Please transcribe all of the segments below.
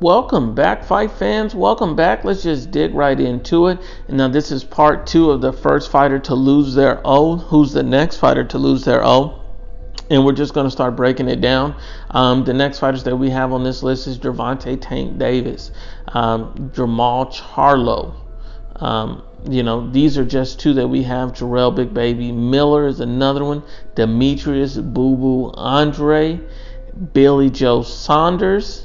Welcome back, fight fans. Welcome back. Let's just dig right into it. And now this is part 2 of the first fighter to lose their O. Who's the next fighter to lose their O? And we're just going to start breaking it down. The next fighters that we have on this list is Gervonta Tank Davis, Jamal Charlo. These are just two that we have. Jarrell Big Baby Miller is another one. Demetrius Boo Boo Andrade, Billy Joe Saunders.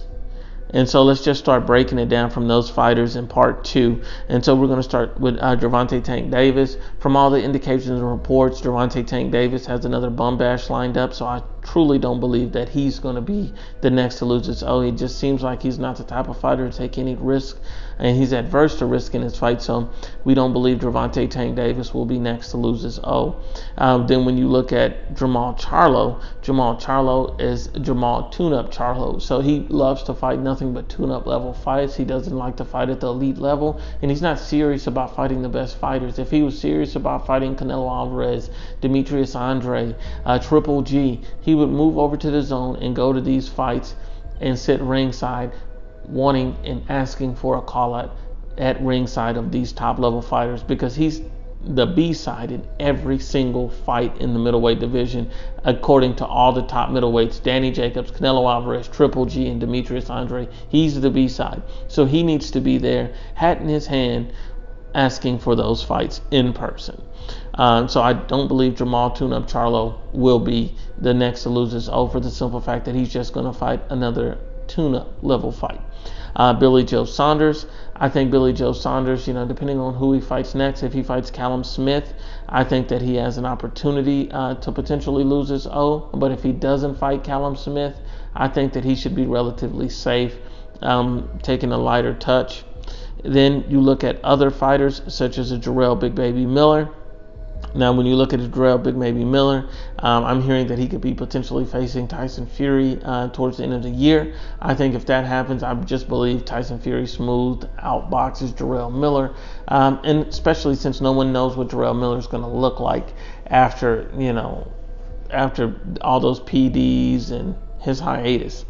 And so let's just start breaking it down from those fighters in part 2. And so we're going to start with Gervonta Tank Davis. From all the indications and reports, Gervonta Tank Davis has another bum bash lined up. So I truly don't believe that he's going to be the next to lose his O. It just seems like he's not the type of fighter to take any risk, and he's adverse to risk in his fight. So we don't believe Gervonta Tank Davis will be next to lose his O. Then when you look at Jamal Charlo is Jamal Tune-Up Charlo. So he loves to fight nothing but tune-up level fights. He doesn't like to fight at the elite level, and he's not serious about fighting the best fighters. If he was serious about fighting Canelo Alvarez, Demetrius Andrade, Triple G, he would move over to the zone and go to these fights and sit ringside, wanting and asking for a call out at ringside of these top level fighters, because he's the B-side in every single fight in the middleweight division, according to all the top middleweights: Danny Jacobs, Canelo Alvarez, Triple G, and Demetrius Andrade. He's the B-side, so he needs to be there, hat in his hand, asking for those fights in person. So I don't believe Jamal Tune-Up Charlo will be the next to lose his O, for the simple fact that he's just going to fight another tune-up level fight. Billy Joe Saunders. I think Billy Joe Saunders, depending on who he fights next, if he fights Callum Smith, I think that he has an opportunity to potentially lose his O. But if he doesn't fight Callum Smith, I think that he should be relatively safe, taking a lighter touch. Then you look at other fighters such as a Jarrell Big Baby Miller. Now, when you look at Jarrell Big Baby Miller, I'm hearing that he could be potentially facing Tyson Fury towards the end of the year. I think if that happens, I just believe Tyson Fury smooth outboxes Jarrell Miller, and especially since no one knows what Jarrell Miller is going to look like after all those PDs and his hiatus.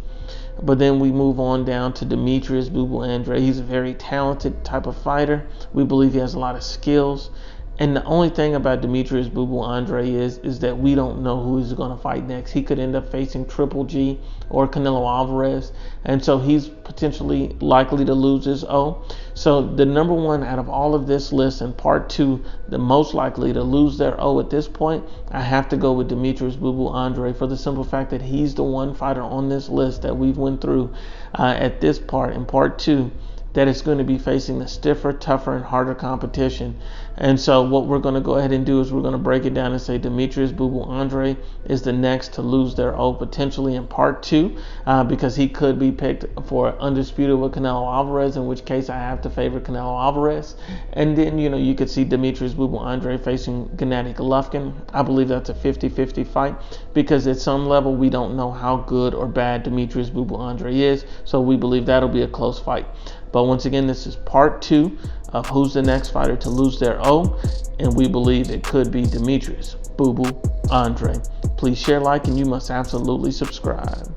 But then we move on down to Demetrius Boo Boo Andrade. He's a very talented type of fighter. We believe he has a lot of skills. And the only thing about Demetrius Boo Boo Andrade is that we don't know who he's going to fight next. He could end up facing Triple G or Canelo Alvarez, and so he's potentially likely to lose his O. So the number one out of all of this list in part 2, the most likely to lose their O at this point, I have to go with Demetrius Boo Boo Andrade, for the simple fact that he's the one fighter on this list that we've went through at this part, in part 2, that is going to be facing the stiffer, tougher, and harder competition. And so what we're going to go ahead and do is we're going to break it down and say Demetrius Boo Boo Andrade is the next to lose their O, potentially in part 2, because he could be picked for undisputed with Canelo Alvarez, in which case I have to favor Canelo Alvarez. And then, you could see Demetrius Boo Boo Andrade facing Gennady Golovkin. I believe that's a 50-50 fight, because at some level we don't know how good or bad Demetrius Boo Boo Andrade is, so we believe that'll be a close fight. But once again, this is part 2 of who's the next fighter to lose their O, and we believe it could be Demetrius Boo Boo Andrade. Please share, like, and you must absolutely subscribe.